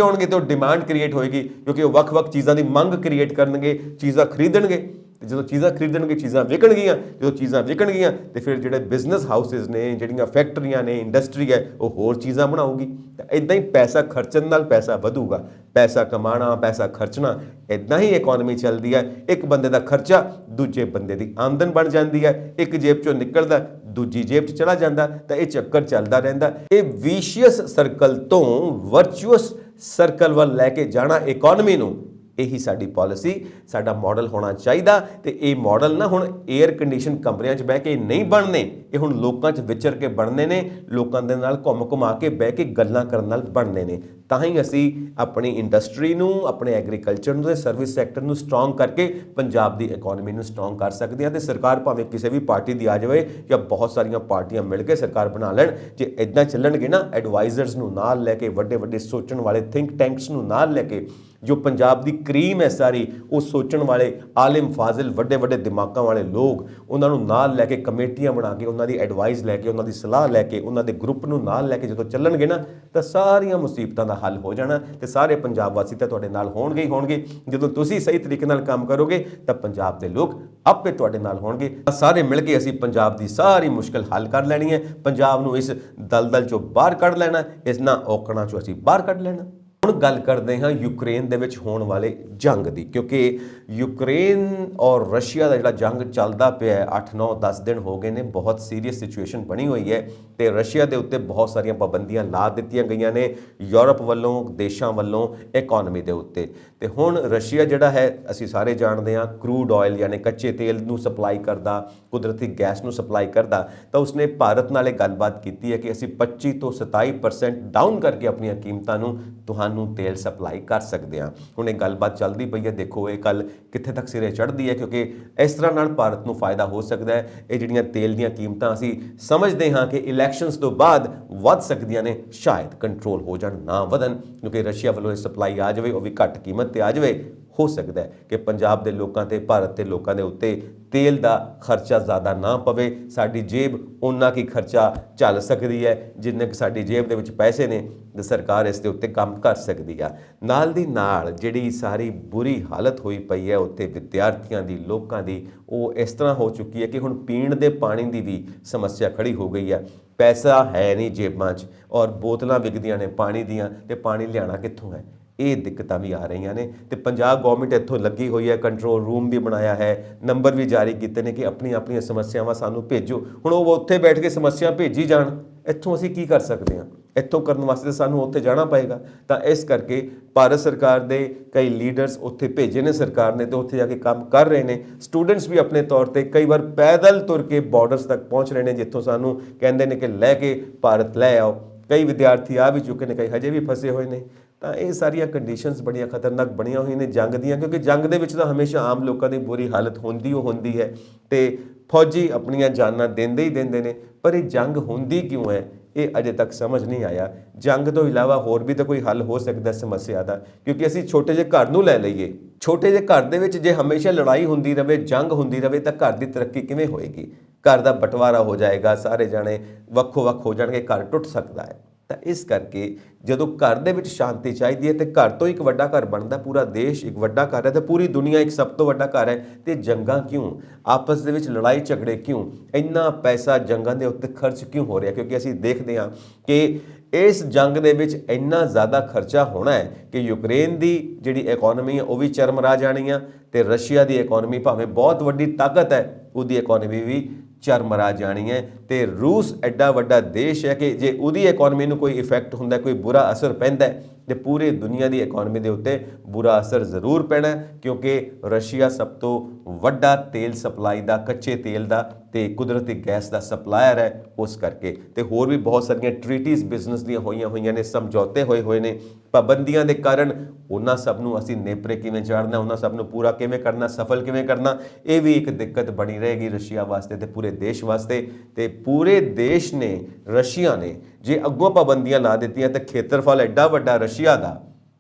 ਆਉਣਗੇ ਤੇ ਉਹ ਡਿਮਾਂਡ ਕ੍ਰੀਏਟ ਹੋਏਗੀ, ਕਿਉਂਕਿ ਉਹ ਵੱਖ-ਵੱਖ ਚੀਜ਼ਾਂ ਦੀ ਮੰਗ ਕ੍ਰੀਏਟ ਕਰਨਗੇ, ਚੀਜ਼ਾਂ ਖਰੀਦਣਗੇ। ਤੇ ਜਦੋਂ ਚੀਜ਼ਾਂ ਖਰੀਦਣਗੇ, ਚੀਜ਼ਾਂ ਵਿਕਣਗੀਆਂ। ਜਦੋਂ ਚੀਜ਼ਾਂ ਵਿਕਣਗੀਆਂ ਤੇ ਫਿਰ ਜਿਹੜੇ ਬਿਜ਼ਨਸ ਹਾਊਸਿਸ ਨੇ, ਜਿਹੜੀਆਂ ਫੈਕਟਰੀਆਂ ਨੇ, ਇੰਡਸਟਰੀ ਹੈ, ਉਹ ਹੋਰ ਚੀਜ਼ਾਂ ਬਣਾਊਗੀ। ਤਾਂ ਇੱਦਾਂ ਹੀ ਪੈਸਾ ਖਰਚਣ ਨਾਲ ਪੈਸਾ ਵਧੂਗਾ। ਪੈਸਾ ਕਮਾਉਣਾ, ਪੈਸਾ ਖਰਚਣਾ, ਇੱਦਾਂ ਹੀ ਇਕਨੋਮੀ ਚੱਲਦੀ ਹੈ। ਇੱਕ ਬੰਦੇ ਦਾ ਖਰਚਾ ਦੂਜੇ ਬੰਦੇ ਦੀ ਆਮਦਨ ਬਣ ਜਾਂਦੀ ਹੈ, ਇੱਕ ਜੇਬ 'ਚੋਂ ਨਿਕਲਦਾ ਦੂਜੀ ਜੇਬ 'ਚ ਚਲਾ ਜਾਂਦਾ, ਤਾਂ ਇਹ ਚੱਕਰ ਚੱਲਦਾ ਰਹਿੰਦਾ। ਇਹ ਵਿਸ਼ੀਅਸ ਸਰਕਲ ਤੋਂ ਵਰਚੁਅਸ ਸਰਕਲ ਵੱਲ ਲੈ ਕੇ ਜਾਣਾ ਇਕਨੋਮੀ ਨੂੰ, ਇਹੀ ਸਾਡੀ ਪਾਲਿਸੀ, ਸਾਡਾ ਮਾਡਲ ਹੋਣਾ ਚਾਹੀਦਾ। ਤੇ ਇਹ ਮਾਡਲ ਨਾ ਹੁਣ 에ਅਰ ਕੰਡੀਸ਼ਨ ਕਮਰਿਆਂ 'ਚ ਬਹਿ ਕੇ ਨਹੀਂ ਬਣਨੇ, ਇਹ ਹੁਣ ਲੋਕਾਂ 'ਚ ਵਿਚਰ ਕੇ ਬਣਨੇ ਨੇ, ਲੋਕਾਂ ਦੇ ਨਾਲ ਘੁੰਮ ਕੇ ਬਹਿ ਕੇ ਗੱਲਾਂ ਕਰਨ ਨਾਲ ਬਣਨੇ ਨੇ। ਤਾਂ ਹੀ ਅਸੀਂ ਆਪਣੀ ਇੰਡਸਟਰੀ ਨੂੰ, ਆਪਣੇ ਐਗਰੀਕਲਚਰ ਨੂੰ ਤੇ ਸਰਵਿਸ ਸੈਕਟਰ ਨੂੰ ਸਟਰੋਂਗ ਕਰਕੇ ਪੰਜਾਬ ਦੀ ਇਕਨੋਮੀ ਨੂੰ ਸਟਰੋਂਗ ਕਰ ਸਕਦੇ ਹਾਂ। ਤੇ ਸਰਕਾਰ ਭਾਵੇਂ ਕਿਸੇ ਵੀ ਪਾਰਟੀ ਦੀ ਆ ਜਾਵੇ ਜਾਂ ਬਹੁਤ ਸਾਰੀਆਂ ਪਾਰਟੀਆਂ ਮਿਲ ਕੇ ਸਰਕਾਰ ਬਣਾ ਲੈਣ, ਜੇ ਇੱਦਾਂ ਚੱਲਣਗੇ ਨਾ, ਐਡਵਾਈਜ਼ਰਸ ਨੂੰ ਨਾਲ ਲੈ ਕੇ, ਵੱਡੇ ਵੱਡੇ ਸੋਚਣ ਵਾਲੇ ਥਿੰਕ ਟੈਂਕਸ ਨੂੰ ਨਾਲ ਲੈ ਕੇ, ਜੋ ਪੰਜਾਬ ਦੀ ਕਰੀਮ ਹੈ ਸਾਰੀ, ਉਹ ਸੋਚਣ ਵਾਲੇ ਆਲਿਮ ਫਾਜ਼ਿਲ ਵੱਡੇ ਵੱਡੇ ਦਿਮਾਗਾਂ ਵਾਲੇ ਲੋਕ, ਉਹਨਾਂ ਨੂੰ ਨਾਲ ਲੈ ਕੇ ਕਮੇਟੀਆਂ ਬਣਾ ਕੇ, ਉਹਨਾਂ ਦੀ ਐਡਵਾਈਸ ਲੈ ਕੇ, ਉਹਨਾਂ ਦੀ ਸਲਾਹ ਲੈ ਕੇ, ਉਹਨਾਂ ਦੇ ਗਰੁੱਪ ਨੂੰ ਨਾਲ ਲੈ ਕੇ ਜਦੋਂ ਚੱਲਣਗੇ ਨਾ, ਤਾਂ ਸਾਰੀਆਂ ਮੁਸੀਬਤਾਂ ਦਾ ਹੱਲ ਹੋ ਜਾਣਾ। ਤੇ ਸਾਰੇ ਪੰਜਾਬ ਵਾਸੀ ਤਾਂ ਤੁਹਾਡੇ ਨਾਲ ਹੋਣਗੇ ਹੀ ਹੋਣਗੇ। ਜਦੋਂ ਤੁਸੀਂ ਸਹੀ ਤਰੀਕੇ ਨਾਲ ਕੰਮ ਕਰੋਗੇ ਤਾਂ ਪੰਜਾਬ ਦੇ ਲੋਕ ਆਪੇ ਤੁਹਾਡੇ ਨਾਲ ਹੋਣਗੇ। ਸਾਰੇ ਮਿਲ ਕੇ ਅਸੀਂ ਪੰਜਾਬ ਦੀ ਸਾਰੀ ਮੁਸ਼ਕਲ ਹੱਲ ਕਰ ਲੈਣੀ ਹੈ, ਪੰਜਾਬ ਨੂੰ ਇਸ ਦਲਦਲ ਚੋਂ ਬਾਹਰ ਕੱਢ ਲੈਣਾ, ਇਹਨਾਂ ਔਕੜਾਂ ਚੋਂ ਅਸੀਂ ਬਾਹਰ ਕੱਢ ਲੈਣਾ। ਹੁਣ ਗੱਲ ਕਰਦੇ ਹਾਂ ਯੂਕਰੇਨ ਦੇ ਵਿੱਚ ਹੋਣ ਵਾਲੇ ਜੰਗ ਦੀ, ਕਿਉਂਕਿ ਯੂਕਰੇਨ ਔਰ ਰਸ਼ੀਆ ਦਾ ਜਿਹੜਾ ਜੰਗ ਚੱਲਦਾ ਪਿਆ ਹੈ, 8 9 10 ਦਿਨ ਹੋ ਗਏ ਨੇ, ਬਹੁਤ ਸੀਰੀਅਸ ਸਿਚੁਏਸ਼ਨ ਬਣੀ ਹੋਈ ਹੈ। ਤੇ ਰਸ਼ੀਆ ਦੇ ਉੱਤੇ ਬਹੁਤ ਸਾਰੀਆਂ ਪਾਬੰਦੀਆਂ ਲਾ ਦਿੱਤੀਆਂ ਗਈਆਂ ਨੇ ਯੂਰਪ ਵੱਲੋਂ, ਦੇਸ਼ਾਂ ਵੱਲੋਂ, ਇਕਨੋਮੀ ਦੇ ਉੱਤੇ। ਤੇ ਹੁਣ ਰਸ਼ੀਆ ਜਿਹੜਾ ਹੈ, ਅਸੀਂ ਸਾਰੇ ਜਾਣਦੇ ਹਾਂ, ਕਰੂਡ ਆਇਲ ਯਾਨੀ ਕੱਚੇ ਤੇਲ ਨੂੰ ਸਪਲਾਈ ਕਰਦਾ, ਕੁਦਰਤੀ ਗੈਸ ਨੂੰ ਸਪਲਾਈ ਕਰਦਾ। ਤਾਂ ਉਸਨੇ ਭਾਰਤ ਨਾਲ ਇਹ ਗੱਲਬਾਤ ਕੀਤੀ ਹੈ ਕਿ ਅਸੀਂ 25 ਤੋਂ 27% ਡਾਊਨ ਕਰਕੇ ਆਪਣੀਆਂ ਕੀਮਤਾਂ ਨੂੰ ਤੁਹਾਨੂੰ ਤੇਲ ਸਪਲਾਈ ਕਰ ਸਕਦੇ ਹਾਂ। ਹੁਣ ਇਹ ਗੱਲਬਾਤ ਚੱਲਦੀ ਪਈ ਹੈ, ਦੇਖੋ ਇਹ ਕੱਲ ਕਿੱਥੇ ਤੱਕ ਸਿਰੇ ਚੜ੍ਹਦੀ ਹੈ, ਕਿਉਂਕਿ ਇਸ ਤਰ੍ਹਾਂ ਨਾਲ ਭਾਰਤ ਨੂੰ ਫਾਇਦਾ ਹੋ ਸਕਦਾ ਹੈ। ਇਹ ਜਿਹੜੀਆਂ ਤੇਲ ਦੀਆਂ ਕੀਮਤਾਂ ਅਸੀਂ ਸਮਝਦੇ ਹਾਂ ਕਿ ਇਲੈਕਸ਼ਨਸ ਤੋਂ ਬਾਅਦ ਵੱਧ ਸਕਦੀਆਂ ਨੇ, ਸ਼ਾਇਦ ਕੰਟਰੋਲ ਹੋ ਜਾਣ, ਨਾ ਵਧਣ, ਕਿਉਂਕਿ ਰਸ਼ੀਆ ਵੱਲੋਂ ਇਹ ਸਪਲਾਈ ਆ ਜਾਵੇ, ਉਹ ਵੀ ਘੱਟ ਕੀਮਤ ਤੇ ਆ ਜਾਵੇ। ਹੋ ਸਕਦਾ ਹੈ ਕਿ ਪੰਜਾਬ ਦੇ ਲੋਕਾਂ ਤੇ, ਭਾਰਤ ਦੇ ਲੋਕਾਂ ਦੇ ਉੱਤੇ ਤੇਲ ਦਾ ਖਰਚਾ ਜ਼ਿਆਦਾ ਨਾ ਪਵੇ, ਸਾਡੀ ਜੇਬ ਓਨਾ ਕੀ ਖਰਚਾ ਝੱਲ ਸਕਦੀ ਹੈ, ਜਿੰਨੇ ਕਿ ਸਾਡੀ ਜੇਬ ਦੇ ਵਿੱਚ ਪੈਸੇ ਨੇ ਤੇ ਸਰਕਾਰ ਇਸ ਦੇ ਉੱਤੇ ਕੰਮ ਕਰ ਸਕਦੀ ਆ। ਨਾਲ ਦੀ ਨਾਲ ਜਿਹੜੀ ਸਾਰੀ ਬੁਰੀ ਹਾਲਤ ਹੋਈ ਪਈ ਹੈ ਉੱਥੇ ਵਿਦਿਆਰਥੀਆਂ ਦੀ, ਲੋਕਾਂ ਦੀ, ਉਹ ਇਸ ਤਰ੍ਹਾਂ ਹੋ ਚੁੱਕੀ ਹੈ ਕਿ ਹੁਣ ਪੀਣ ਦੇ ਪਾਣੀ ਦੀ ਵੀ ਸਮੱਸਿਆ ਖੜੀ ਹੋ ਗਈ ਹੈ। ਪੈਸਾ ਹੈ ਨਹੀਂ ਜੇਬਾਂ 'ਚ ਔਰ ਬੋਤਲਾਂ ਵਿਕਦੀਆਂ ਨੇ ਪਾਣੀ ਦੀਆਂ, ਤੇ ਪਾਣੀ ਲਿਆਉਣਾ ਕਿੱਥੋਂ ਹੈ? ਇਹ ਦਿੱਕਤਾਂ ਵੀ ਆ ਰਹੀਆਂ ਨੇ। ਤੇ ਪੰਜਾਬ ਗੌਰਮੈਂਟ ਇੱਥੋਂ ਲੱਗੀ ਹੋਈ ਹੈ, ਕੰਟਰੋਲ ਰੂਮ ਵੀ ਬਣਾਇਆ ਹੈ, ਨੰਬਰ ਵੀ ਜਾਰੀ ਕੀਤੇ ਨੇ ਕਿ ਆਪਣੀਆਂ ਸਮੱਸਿਆਵਾਂ ਸਾਨੂੰ ਭੇਜੋ। ਹੁਣ ਉਹ ਉੱਥੇ ਬੈਠ ਕੇ ਸਮੱਸਿਆ ਭੇਜੀ ਜਾਣ, ਇੱਥੋਂ ਅਸੀਂ ਕੀ ਕਰ ਸਕਦੇ ਹਾਂ? ਇੱਥੋਂ ਕਰਨ ਵਾਸਤੇ ਸਾਨੂੰ ਉੱਥੇ ਜਾਣਾ ਪਏਗਾ। ਤਾਂ ਇਸ ਕਰਕੇ ਭਾਰਤ ਸਰਕਾਰ ਦੇ ਕਈ ਲੀਡਰਸ ਉੱਥੇ ਭੇਜੇ ਨੇ ਸਰਕਾਰ ਨੇ, ਤੇ ਉੱਥੇ ਜਾ ਕੇ ਕੰਮ ਕਰ ਰਹੇ ਨੇ। ਸਟੂਡੈਂਟਸ ਵੀ ਆਪਣੇ ਤੌਰ ਤੇ ਕਈ ਵਾਰ ਪੈਦਲ ਤੁਰ ਕੇ ਬਾਰਡਰਸ ਤੱਕ ਪਹੁੰਚ ਰਹੇ ਨੇ, ਜਿੱਥੋਂ ਸਾਨੂੰ ਕਹਿੰਦੇ ਨੇ ਕਿ ਲੈ ਕੇ ਭਾਰਤ ਲੈ ਆਓ। ਕਈ ਵਿਦਿਆਰਥੀ ਆ ਵੀ ਚੁੱਕੇ ਨੇ, ਕਈ ਹਜੇ ਵੀ ਫਸੇ ਹੋਏ ਨੇ। ਤਾਂ ਇਹ ਸਾਰੀਆਂ ਕੰਡੀਸ਼ਨਸ ਬੜੀਆਂ ਖਤਰਨਾਕ ਬਣੀਆਂ ਹੋਈਆਂ ਨੇ ਜੰਗ ਦੀਆਂ, ਕਿਉਂਕਿ ਜੰਗ ਦੇ ਵਿੱਚ ਤਾਂ ਹਮੇਸ਼ਾ ਆਮ ਲੋਕਾਂ ਦੀ ਬੁਰੀ ਹਾਲਤ ਹੁੰਦੀ ਹੈ ਤੇ ਫੌਜੀ ਆਪਣੀਆਂ ਜਾਨਾਂ ਦਿੰਦੇ ਹੀ ਦਿੰਦੇ ਨੇ। ਪਰ ਇਹ ਜੰਗ ਹੁੰਦੀ ਕਿਉਂ ਹੈ, ਇਹ ਅਜੇ ਤੱਕ ਸਮਝ ਨਹੀਂ ਆਇਆ। ਜੰਗ ਤੋਂ ਇਲਾਵਾ ਹੋਰ ਵੀ ਤਾਂ ਕੋਈ ਹੱਲ ਹੋ ਸਕਦਾ ਸਮੱਸਿਆ ਦਾ, ਕਿਉਂਕਿ ਅਸੀਂ ਛੋਟੇ ਜਿਹੇ ਘਰ ਨੂੰ ਲੈ ਲਈਏ, ਛੋਟੇ ਜਿਹੇ ਘਰ ਦੇ ਵਿੱਚ ਜੇ ਹਮੇਸ਼ਾ ਲੜਾਈ ਹੁੰਦੀ ਰਹੇ, ਜੰਗ ਹੁੰਦੀ ਰਹੇ, ਤਾਂ ਘਰ ਦੀ ਤਰੱਕੀ ਕਿਵੇਂ ਹੋਏਗੀ? ਘਰ ਦਾ ਬਟਵਾਰਾ ਹੋ ਜਾਏਗਾ, ਸਾਰੇ ਜਾਣੇ ਵੱਖੋ ਵੱਖ ਹੋ ਜਾਣਗੇ, ਘਰ ਟੁੱਟ ਸਕਦਾ ਹੈ। ਤਾਂ ਇਸ ਕਰਕੇ ਜਦੋਂ ਘਰ ਦੇ ਵਿੱਚ ਸ਼ਾਂਤੀ ਚਾਹੀਦੀ ਹੈ, ਤੇ ਘਰ ਤੋਂ ਇੱਕ ਵੱਡਾ ਘਰ ਬਣਦਾ, ਪੂਰਾ ਦੇਸ਼ ਇੱਕ ਵੱਡਾ ਘਰ ਹੈ, ਤੇ ਪੂਰੀ ਦੁਨੀਆ ਇੱਕ ਸਭ ਤੋਂ ਵੱਡਾ ਘਰ ਹੈ। ਤੇ ਜੰਗਾਂ ਕਿਉਂ? ਆਪਸ ਦੇ ਵਿੱਚ ਲੜਾਈ ਝਗੜੇ ਕਿਉਂ? ਇੰਨਾ ਪੈਸਾ ਜੰਗਾਂ ਦੇ ਉੱਤੇ ਖਰਚ ਕਿਉਂ ਹੋ ਰਿਹਾ? ਕਿਉਂਕਿ ਅਸੀਂ ਦੇਖਦੇ ਹਾਂ ਕਿ ਇਸ ਜੰਗ ਦੇ ਵਿੱਚ ਇੰਨਾ ਜ਼ਿਆਦਾ ਖਰਚਾ ਹੋਣਾ ਹੈ ਕਿ ਯੂਕਰੇਨ ਦੀ ਜਿਹੜੀ ਇਕਨੋਮੀ ਹੈ ਉਹ ਵੀ ਚਰਮਰਾ ਜਾਣੀ ਆ, ਤੇ ਰਸ਼ੀਆ ਦੀ ਇਕਨੋਮੀ ਭਾਵੇਂ ਬਹੁਤ ਵੱਡੀ ਤਾਕਤ ਹੈ, ਉਹਦੀ ਇਕਨੋਮੀ ਵੀ ਚਰਮਰਾ ਜਾਣੀ ਹੈ। ਤੇ ਰੂਸ ਐਡਾ ਵੱਡਾ ਦੇਸ਼ ਹੈ ਕਿ ਜੇ ਉਹਦੀ ਇਕਨੋਮੀ ਨੂੰ ਕੋਈ ਇਫੈਕਟ ਹੁੰਦਾ, ਕੋਈ ਬੁਰਾ ਅਸਰ ਪੈਂਦਾ, ਤੇ ਪੂਰੇ ਦੁਨੀਆ ਦੀ ਇਕਨੋਮੀ ਦੇ ਉੱਤੇ ਬੁਰਾ ਅਸਰ ਜ਼ਰੂਰ ਪੈਣਾ, ਕਿਉਂਕਿ ਰਸ਼ੀਆ ਸਭ ਤੋਂ ਵੱਡਾ ਤੇਲ ਸਪਲਾਈ ਦਾ, ਕੱਚੇ ਤੇਲ ਦਾ ਤੇ ਕੁਦਰਤੀ ਗੈਸ ਦਾ ਸਪਲਾਇਰ ਹੈ। ਉਸ ਕਰਕੇ ਤੇ ਹੋਰ ਵੀ ਬਹੁਤ ਸਾਰੀਆਂ ਟ੍ਰੀਟੀਜ਼ ਬਿਜ਼ਨਸ ਦੀਆਂ ਹੋਈਆਂ ਨੇ, ਸਮਝੌਤੇ ਹੋਏ ਨੇ। ਪਾਬੰਦੀਆਂ ਦੇ ਕਾਰਨ ਉਹਨਾਂ ਸਭ ਨੂੰ ਅਸੀਂ ਨੇਪਰੇ ਕਿਵੇਂ ਚਾੜਨਾ, ਉਹਨਾਂ ਸਭ ਨੂੰ ਪੂਰਾ ਕਿਵੇਂ ਕਰਨਾ, ਸਫਲ ਕਿਵੇਂ ਕਰਨਾ, ਇਹ ਵੀ ਇੱਕ ਦਿੱਕਤ ਬਣੀ ਰਹੇਗੀ ਰਸ਼ੀਆ ਵਾਸਤੇ ਤੇ ਪੂਰੇ ਦੇਸ਼ ਵਾਸਤੇ। ਤੇ ਪੂਰੇ ਦੇਸ਼ ਨੇ, ਰਸ਼ੀਆ ਨੇ ਜੇ ਅੱਗੋਂ ਪਾਬੰਦੀਆਂ ਲਾ ਦਿੱਤੀਆਂ ਤਾਂ ਖੇਤਰਫਲ ਐਡਾ ਵੱਡਾ ਰਸ਼ੀਆ ਦਾ,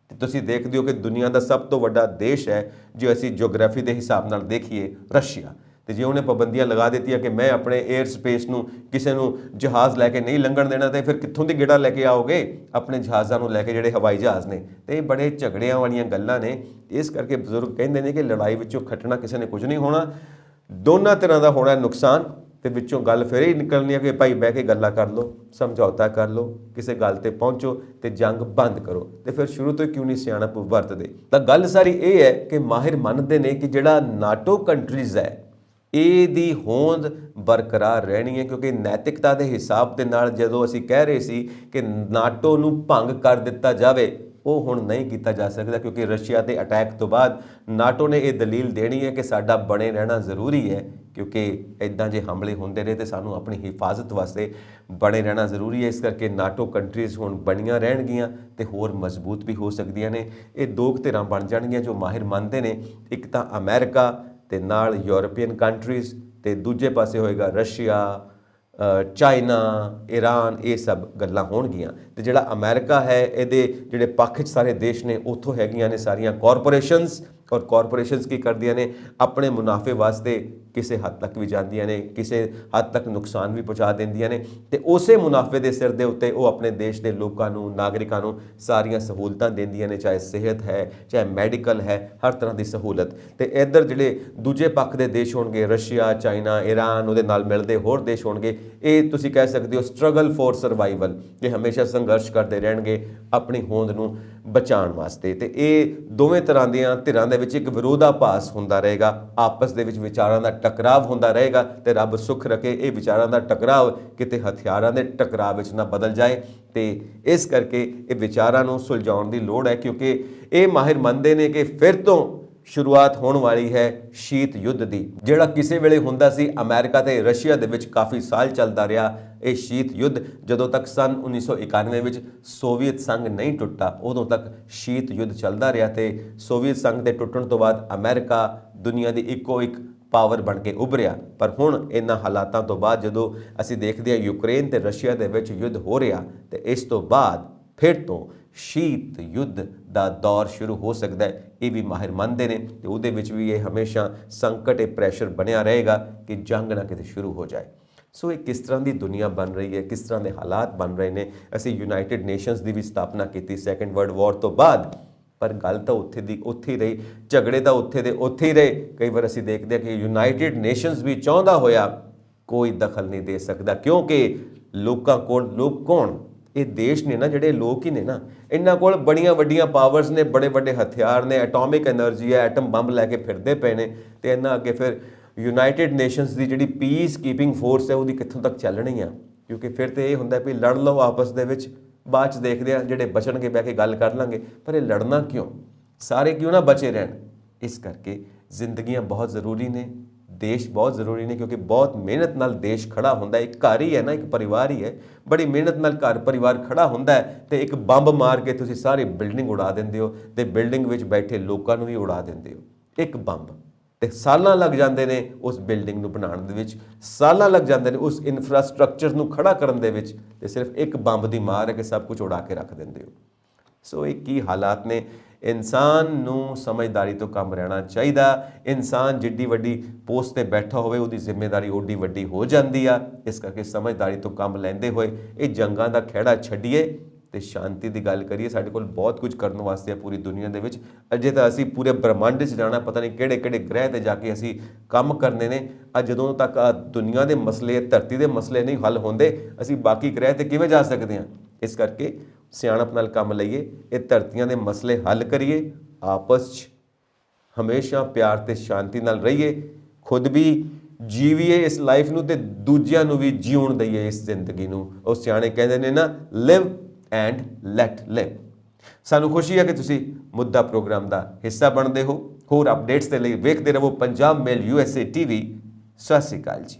ਤੇ ਤੁਸੀਂ ਦੇਖਦੇ ਹੋ ਕਿ ਦੁਨੀਆ ਦਾ ਸਭ ਤੋਂ ਵੱਡਾ ਦੇਸ਼ ਹੈ ਜੇ ਅਸੀਂ ਜਿਓਗ੍ਰਾਫੀ ਦੇ ਹਿਸਾਬ ਨਾਲ ਦੇਖੀਏ, ਰਸ਼ੀਆ। ਤੇ ਜੇ ਉਹਨੇ ਪਾਬੰਦੀਆਂ ਲਗਾ ਦਿੱਤੀਆਂ ਕਿ ਮੈਂ ਆਪਣੇ 에ਅਰ ਸਪੇਸ ਨੂੰ ਕਿਸੇ ਨੂੰ ਜਹਾਜ਼ ਲੈ ਕੇ ਨਹੀਂ ਲੰਘਣ ਦੇਣਾ, ਤੇ ਫਿਰ ਕਿੱਥੋਂ ਦੀ ਗੇੜਾ ਲੈ ਕੇ ਆਓਗੇ ਆਪਣੇ ਜਹਾਜ਼ਾਂ ਨੂੰ ਲੈ ਕੇ, ਜਿਹੜੇ ਹਵਾਈ ਜਹਾਜ਼ ਨੇ? ਤੇ ਇਹ ਬੜੇ ਝਗੜਿਆਂ ਵਾਲੀਆਂ ਗੱਲਾਂ ਨੇ। ਇਸ ਕਰਕੇ ਬਜ਼ੁਰਗ ਕਹਿੰਦੇ ਨੇ ਕਿ ਲੜਾਈ ਵਿੱਚੋਂ ਖੱਟਣਾ ਕਿਸੇ ਨੇ ਕੁਝ ਨਹੀਂ ਹੋਣਾ, ਦੋਨਾਂ ਤਰ੍ਹਾਂ ਦਾ ਹੋਣਾ ਨੁਕਸਾਨ। ਤੇ ਵਿੱਚੋਂ ਗੱਲ ਫਿਰ ਹੀ ਨਿਕਲਣੀ ਹੈ ਕਿ ਭਾਈ ਬਹਿ ਕੇ ਗੱਲਾਂ ਕਰ ਲਓ, ਸਮਝੌਤਾ ਕਰ ਲਓ, ਕਿਸੇ ਗੱਲ ਤੇ ਪਹੁੰਚੋ ਤੇ ਜੰਗ ਬੰਦ ਕਰੋ। ਤੇ ਫਿਰ ਸ਼ੁਰੂ ਤੋਂ ਕਿਉਂ ਨਹੀਂ ਸਿਆਣਪ ਵਰਤਦੇ? ਤਾਂ ਗੱਲ ਸਾਰੀ ਇਹ ਹੈ ਕਿ ਮਾਹਿਰ ਮੰਨਦੇ ਨੇ ਕਿ ਜਿਹੜਾ ਨਾਟੋ ਕੰਟਰੀਜ਼ ਹੈ, ਇਹਦੀ ਹੋਂਦ ਬਰਕਰਾਰ ਰਹਿਣੀ ਹੈ, ਕਿਉਂਕਿ ਨੈਤਿਕਤਾ ਦੇ ਹਿਸਾਬ ਦੇ ਨਾਲ ਜਦੋਂ ਅਸੀਂ ਕਹਿ ਰਹੇ ਸੀ ਕਿ ਨਾਟੋ ਨੂੰ ਭੰਗ ਕਰ ਦਿੱਤਾ ਜਾਵੇ, ਉਹ ਹੁਣ ਨਹੀਂ ਕੀਤਾ ਜਾ ਸਕਦਾ, ਕਿਉਂਕਿ ਰਸ਼ੀਆ ਦੇ ਅਟੈਕ ਤੋਂ ਬਾਅਦ ਨਾਟੋ ਨੇ ਇਹ ਦਲੀਲ ਦੇਣੀ ਹੈ ਕਿ ਸਾਡਾ ਬਣੇ ਰਹਿਣਾ ਜ਼ਰੂਰੀ ਹੈ, ਕਿਉਂਕਿ ਇੱਦਾਂ ਜੇ ਹਮਲੇ ਹੁੰਦੇ ਰਹੇ ਤਾਂ ਸਾਨੂੰ ਆਪਣੀ ਹਿਫਾਜ਼ਤ ਵਾਸਤੇ ਬਣੇ ਰਹਿਣਾ ਜ਼ਰੂਰੀ ਹੈ। ਇਸ ਕਰਕੇ ਨਾਟੋ ਕੰਟਰੀਜ਼ ਹੁਣ ਬਣੀਆਂ ਰਹਿਣਗੀਆਂ ਤੇ ਹੋਰ ਮਜ਼ਬੂਤ ਵੀ ਹੋ ਸਕਦੀਆਂ ਨੇ। ਇਹ ਦੋ ਧਿਰਾਂ ਬਣ ਜਾਣਗੀਆਂ ਜੋ ਮਾਹਿਰ ਮੰਨਦੇ ਨੇ, ਇੱਕ ਤਾਂ ਅਮਰੀਕਾ ਤੇ ਨਾਲ ਯੂਰਪੀਅਨ ਕੰਟਰੀਜ਼ ਤੇ ਦੂਜੇ ਪਾਸੇ ਹੋਏਗਾ ਰਸ਼ੀਆ, ਚਾਈਨਾ, ਈਰਾਨ, ਇਹ ਸਭ ਗੱਲਾਂ ਹੋਣਗੀਆਂ। ਤੇ ਜਿਹੜਾ ਅਮਰੀਕਾ ਹੈ ਇਹਦੇ ਜਿਹੜੇ ਪੱਖ 'ਚ ਸਾਰੇ ਦੇਸ਼ ਨੇ, ਉੱਥੋਂ ਹੈਗੀਆਂ ਨੇ ਸਾਰੀਆਂ ਕਾਰਪੋਰੇਸ਼ਨਸ, ਔਰ ਕਾਰਪੋਰੇਸ਼ਨਸ ਕੀ ਕਰਦੀਆਂ ਨੇ, ਆਪਣੇ ਮੁਨਾਫੇ ਵਾਸਤੇ ਕਿਸੇ ਹੱਦ ਤੱਕ ਵੀ ਜਾਂਦੀਆਂ ਨੇ, ਕਿਸੇ ਹੱਦ ਤੱਕ ਨੁਕਸਾਨ ਵੀ ਪਹੁੰਚਾ ਦਿੰਦੀਆਂ ਨੇ ਤੇ ਉਸੇ ਮੁਨਾਫੇ ਦੇ ਸਿਰ ਦੇ ਉੱਤੇ ਉਹ ਆਪਣੇ ਦੇਸ਼ ਦੇ ਲੋਕਾਂ ਨੂੰ, ਨਾਗਰਿਕਾਂ ਨੂੰ ਸਾਰੀਆਂ ਸਹੂਲਤਾਂ ਦਿੰਦੀਆਂ ਨੇ, ਚਾਹੇ ਸਿਹਤ ਹੈ, ਚਾਹੇ ਮੈਡੀਕਲ ਹੈ, ਹਰ ਤਰ੍ਹਾਂ ਦੀ ਸਹੂਲਤ। ਤੇ ਇੱਧਰ ਜਿਹੜੇ ਦੂਜੇ ਪੱਖ ਦੇ ਦੇਸ਼ ਹੋਣਗੇ, ਰਸ਼ੀਆ, ਚਾਈਨਾ, ਈਰਾਨ, ਉਹਦੇ ਨਾਲ ਮਿਲਦੇ ਹੋਰ ਦੇਸ਼ ਹੋਣਗੇ, ਇਹ ਤੁਸੀਂ ਕਹਿ ਸਕਦੇ ਹੋ ਸਟਰਗਲ ਫੋਰ ਸਰਵਾਈਵਲ, ਇਹ ਹਮੇਸ਼ਾ ਸੰਘਰਸ਼ ਕਰਦੇ ਰਹਿਣਗੇ ਆਪਣੀ ਹੋਂਦ ਨੂੰ ਬਚਾਉਣ ਵਾਸਤੇ। ਤੇ ਇਹ ਦੋਵੇਂ ਤਰ੍ਹਾਂ ਦੀਆਂ ਧਿਰਾਂ ਦੇ ਵਿੱਚ ਇੱਕ ਵਿਰੋਧਾਭਾਸ ਹੁੰਦਾ ਰਹੇਗਾ, ਆਪਸ ਦੇ ਵਿੱਚ ਵਿਚਾਰਾਂ ਦਾ ਟਕਰਾਵ ਹੁੰਦਾ ਰਹੇਗਾ ਤੇ ਰੱਬ ਸੁੱਖ ਰੱਖੇ ਇਹ ਵਿਚਾਰਾਂ ਦਾ ਟਕਰਾਵ ਕਿਤੇ ਹਥਿਆਰਾਂ ਦੇ ਟਕਰਾਅ ਵਿੱਚ ਨਾ ਬਦਲ ਜਾਏ। ਤੇ ਇਸ ਕਰਕੇ ਇਹ ਵਿਚਾਰਾਂ ਨੂੰ ਸੁਲਝਾਉਣ ਦੀ ਲੋੜ ਹੈ, ਕਿਉਂਕਿ ਇਹ ਮਾਹਿਰ ਮੰਨਦੇ ਨੇ ਕਿ ਫਿਰ ਤੋਂ ਸ਼ੁਰੂਆਤ ਹੋਣ ਵਾਲੀ ਹੈ ਸ਼ੀਤ ਯੁੱਧ ਦੀ, ਜਿਹੜਾ ਕਿਸੇ ਵੇਲੇ ਹੁੰਦਾ ਸੀ ਅਮਰੀਕਾ ਤੇ ਰਸ਼ੀਆ ਦੇ ਵਿੱਚ ਕਾਫੀ ਸਾਲ ਚੱਲਦਾ ਰਿਹਾ। ਇਹ ਸ਼ੀਤ ਯੁੱਧ ਜਦੋਂ ਤੱਕ ਸਨ 1991 ਵਿੱਚ ਸੋਵੀਅਤ ਸੰਘ ਨਹੀਂ ਟੁੱਟਾ, ਉਦੋਂ ਤੱਕ ਸ਼ੀਤ ਯੁੱਧ ਚੱਲਦਾ ਰਿਹਾ ਤੇ ਸੋਵੀਅਤ ਸੰਘ ਦੇ ਟੁੱਟਣ ਤੋਂ ਬਾਅਦ ਅਮਰੀਕਾ ਦੁਨੀਆ ਦੀ ਇੱਕੋ ਇੱਕ ਪਾਵਰ ਬਣ ਕੇ ਉੱਭਰਿਆ। ਪਰ ਹੁਣ ਇਹਨਾਂ ਹਾਲਾਤਾਂ ਤੋਂ ਬਾਅਦ ਜਦੋਂ ਅਸੀਂ ਦੇਖਦੇ ਹਾਂ ਯੂਕਰੇਨ ਤੇ ਰਸ਼ੀਆ ਦੇ ਵਿੱਚ ਯੁੱਧ ਹੋ ਰਿਹਾ, ਤੇ ਇਸ ਤੋਂ ਬਾਅਦ ਫਿਰ ਤੋਂ ਸ਼ੀਤ ਯੁੱਧ ਦਾ ਦੌਰ ਸ਼ੁਰੂ ਹੋ ਸਕਦਾ ਹੈ, ਇਹ ਵੀ ਮਾਹਿਰ ਮੰਨਦੇ ਨੇ। ਤੇ ਉਹਦੇ ਵਿੱਚ ਵੀ ਇਹ ਹਮੇਸ਼ਾ ਸੰਕਟ, ਇਹ ਪ੍ਰੈਸ਼ਰ ਬਣਿਆ ਰਹੇਗਾ ਕਿ ਜੰਗ ਨਾ ਕਿਤੇ ਸ਼ੁਰੂ ਹੋ ਜਾਏ। ਸੋ ਇਹ ਕਿਸ ਤਰ੍ਹਾਂ ਦੀ ਦੁਨੀਆ ਬਣ ਰਹੀ ਹੈ, ਕਿਸ ਤਰ੍ਹਾਂ ਦੇ ਹਾਲਾਤ ਬਣ ਰਹੇ ਨੇ। ਅਸੀਂ ਯੂਨਾਈਟਿਡ ਨੇਸ਼ਨਸ ਦੀ ਵੀ ਸਥਾਪਨਾ ਕੀਤੀ ਸੈਕੰਡ ਵਰਲਡ ਵਾਰ ਤੋਂ ਬਾਅਦ, ਪਰ ਗੱਲ ਤਾਂ ਉੱਥੇ ਦੀ ਉੱਥੇ ਹੀ ਰਹੀ, ਝਗੜੇ ਤਾਂ ਉੱਥੇ ਦੇ ਉੱਥੇ ਹੀ ਰਹੇ। ਕਈ ਵਾਰ ਅਸੀਂ ਦੇਖਦੇ ਹਾਂ ਕਿ ਯੂਨਾਈਟਿਡ ਨੇਸ਼ਨਸ ਵੀ ਚਾਹੁੰਦਾ ਹੋਇਆ ਕੋਈ ਦਖਲ ਨਹੀਂ ਦੇ ਸਕਦਾ, ਕਿਉਂਕਿ ਲੋਕਾਂ ਕੋਲ, ਲੋਕ ਕੌਣ, ਇਹ ਦੇਸ਼ ਨੇ ਨਾ, ਜਿਹੜੇ ਲੋਕ ਹੀ ਨੇ ਨਾ, ਇਹਨਾਂ ਕੋਲ ਬੜੀਆਂ ਵੱਡੀਆਂ ਪਾਵਰਸ ਨੇ, ਬੜੇ ਵੱਡੇ ਹਥਿਆਰ ਨੇ, ਐਟੋਮਿਕ ਐਨਰਜੀ ਹੈ, ਐਟਮ ਬੰਬ ਲੈ ਕੇ ਫਿਰਦੇ ਪਏ ਨੇ। ਤੇ ਇਹਨਾਂ ਅੱਗੇ ਫਿਰ ਯੂਨਾਈਟਿਡ ਨੇਸ਼ਨਸ ਦੀ ਜਿਹੜੀ ਪੀਸ ਕੀਪਿੰਗ ਫੋਰਸ ਹੈ ਉਹਦੀ ਕਿੱਥੋਂ ਤੱਕ ਚੱਲਣੀ ਆ, ਕਿਉਂਕਿ ਫਿਰ ਤੇ ਇਹ ਹੁੰਦਾ ਵੀ ਲੜ ਲਓ ਆਪਸ ਦੇ ਵਿੱਚ, ਬਾਅਦ 'ਚ ਦੇਖਦੇ ਆ ਜਿਹੜੇ ਬਚਣਗੇ ਬਹਿ ਕੇ ਗੱਲ ਕਰ ਲਾਂਗੇ। ਪਰ ਇਹ ਲੜਨਾ ਕਿਉਂ, ਸਾਰੇ ਕਿਉਂ ਨਾ ਬਚੇ ਰਹਿਣ। ਇਸ ਕਰਕੇ ਜ਼ਿੰਦਗੀਆਂ ਬਹੁਤ ਜ਼ਰੂਰੀ ਨੇ, ਦੇਸ਼ ਬਹੁਤ ਜ਼ਰੂਰੀ ਨੇ, ਕਿਉਂਕਿ ਬਹੁਤ ਮਿਹਨਤ ਨਾਲ ਦੇਸ਼ ਖੜਾ ਹੁੰਦਾ। ਇੱਕ ਘਰ ਹੀ ਹੈ ਨਾ, ਇੱਕ ਪਰਿਵਾਰ ਹੀ ਹੈ, ਬੜੀ ਮਿਹਨਤ ਨਾਲ ਘਰ ਪਰਿਵਾਰ ਖੜਾ ਹੁੰਦਾ ਹੈ। ਤੇ ਇੱਕ ਬੰਬ ਮਾਰ ਕੇ ਤੁਸੀਂ ਸਾਰੀ ਬਿਲਡਿੰਗ ਉਡਾ ਦਿੰਦੇ ਹੋ ਤੇ ਬਿਲਡਿੰਗ ਵਿੱਚ ਬੈਠੇ ਲੋਕਾਂ ਨੂੰ ਵੀ ਉਡਾ ਦਿੰਦੇ ਹੋ। ਇੱਕ ਬੰਬ ਤੇ ਸਾਲਾਂ ਲੱਗ ਜਾਂਦੇ ਨੇ ਉਸ ਬਿਲਡਿੰਗ ਨੂੰ ਬਣਾਉਣ ਦੇ ਵਿੱਚ, ਸਾਲਾਂ ਲੱਗ ਜਾਂਦੇ ਨੇ ਉਸ ਇਨਫਰਾਸਟ੍ਰਕਚਰ ਨੂੰ ਖੜਾ ਕਰਨ ਦੇ ਵਿੱਚ, ਤੇ ਸਿਰਫ ਇੱਕ ਬੰਬ ਦੀ ਮਾਰ ਹੈ ਕਿ ਸਭ ਕੁਝ ਉਡਾ ਕੇ ਰੱਖ ਦਿੰਦੇ ਹੋ। ਸੋ ਇਹ ਕੀ ਹਾਲਾਤ ਨੇ। ਇਨਸਾਨ ਨੂੰ ਸਮਝਦਾਰੀ ਤੋਂ ਕੰਮ ਲੈਣਾ ਚਾਹੀਦਾ। ਇਨਸਾਨ ਜਿੱਡੀ ਵੱਡੀ ਪੋਸਟ ਤੇ ਬੈਠਾ ਹੋਵੇ ਉਹਦੀ ਜ਼ਿੰਮੇਵਾਰੀ ਓਡੀ ਵੱਡੀ ਹੋ ਜਾਂਦੀ ਆ। ਇਸ ਕਰਕੇ ਸਮਝਦਾਰੀ ਤੋਂ ਕੰਮ ਲੈਂਦੇ ਹੋਏ ਇਹ ਜੰਗਾਂ ਦਾ ਖਹਿੜਾ ਛੱਡੀਏ ਤੇ ਸ਼ਾਂਤੀ ਦੀ ਗੱਲ ਕਰੀਏ। ਸਾਡੇ ਕੋਲ ਬਹੁਤ ਕੁਝ ਕਰਨ ਵਾਸਤੇ ਆ ਪੂਰੀ ਦੁਨੀਆ ਦੇ ਵਿੱਚ। ਅਜੇ ਤਾਂ ਅਸੀਂ ਪੂਰੇ ਬ੍ਰਹਮੰਡ 'ਚ ਜਾਣਾ, ਪਤਾ ਨਹੀਂ ਕਿਹੜੇ ਕਿਹੜੇ ਗ੍ਰਹਿ ਤੇ ਜਾ ਕੇ ਅਸੀਂ ਕੰਮ ਕਰਨੇ ਨੇ। ਜਦੋਂ ਤੱਕ ਦੁਨੀਆ ਦੇ ਮਸਲੇ, ਧਰਤੀ ਦੇ ਮਸਲੇ ਨਹੀਂ ਹੱਲ ਹੁੰਦੇ, ਅਸੀਂ ਬਾਕੀ ਗ੍ਰਹਿ ਤੇ ਕਿਵੇਂ ਜਾ ਸਕਦੇ ਹਾਂ। ਇਸ ਕਰਕੇ ਸਿਆਣਪ ਨਾਲ ਕੰਮ ਲਈਏ, ਇਹ ਧਰਤੀਆਂ ਦੇ ਮਸਲੇ ਹੱਲ ਕਰੀਏ, ਆਪਸ 'ਚ ਹਮੇਸ਼ਾ ਪਿਆਰ ਤੇ ਸ਼ਾਂਤੀ ਨਾਲ ਰਹੀਏ, ਖੁਦ ਵੀ ਜੀਵੀਏ ਇਸ ਲਾਈਫ ਨੂੰ ਤੇ ਦੂਜਿਆਂ ਨੂੰ ਵੀ ਜਿਉਣ ਦਈਏ ਇਸ ਜ਼ਿੰਦਗੀ ਨੂੰ। ਉਹ ਸਿਆਣੇ ਕਹਿੰਦੇ ਨੇ ਨਾ, ਲਿਵ ਐਂਡ ਲੈਟ ਲਿਵ। ਸਾਨੂੰ ਖੁਸ਼ੀ ਹੈ ਕਿ ਤੁਸੀਂ ਮੁੱਦਾ ਪ੍ਰੋਗਰਾਮ ਦਾ ਹਿੱਸਾ ਬਣਦੇ ਹੋ। ਹੋਰ ਅਪਡੇਟਸ ਦੇ ਲਈ ਵੇਖਦੇ ਰਹੋ ਪੰਜਾਬ ਮੇਲ USA TV। ਸਤਿ ਸ਼੍ਰੀ ਅਕਾਲ ਜੀ।